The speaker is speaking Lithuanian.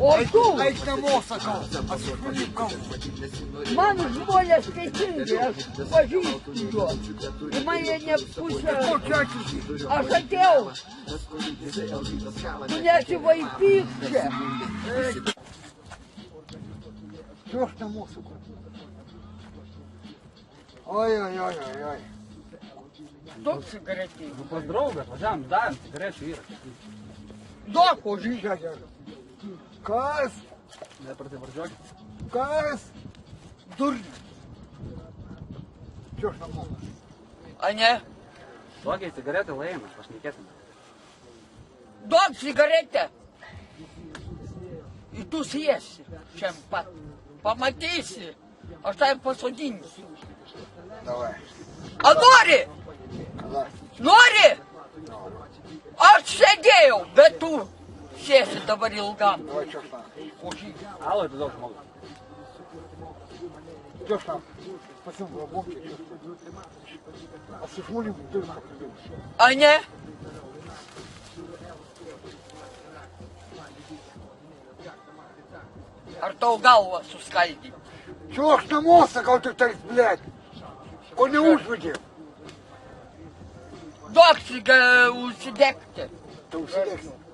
O tu, Eik namo, sakau, atsiprašyk kalbą. man žmonės skaitingi, aš pažįstu juos. Ir man jie nepusė. Kokia akis? Aš atėjau. Tu nesivaikyk čia. Що ж на музику? Ой-ой-ой-ой-ой. Duok cigaretį. Pas draugą, važiavam, davėm cigarečių yra. Duok už jį. Kas? Neprasivardžiuokit. Kas? Durnius. Що ж на музику? A ne? Duokiai cigaretę laimės, pašnekėtum. Duok cigaretę. Ir tu sėsi šiam pat. Pamatysi. Aš tavim pasodinsiu. Давай. A nori? Давай. Nori? Aš sėdėjau, bet tu sėsi dabar ilgam. Давай, що ж там? Už jį. Alai, tu daug žmogus. Що ж там? Спасибо, бабки. А с шмулем ты как любишь? A ne? Ar tau galvą suskaldyti? Чего ж на музыку ты так, блядь? Он не užvedė. Duok užsidegti. Tu užsidegsi.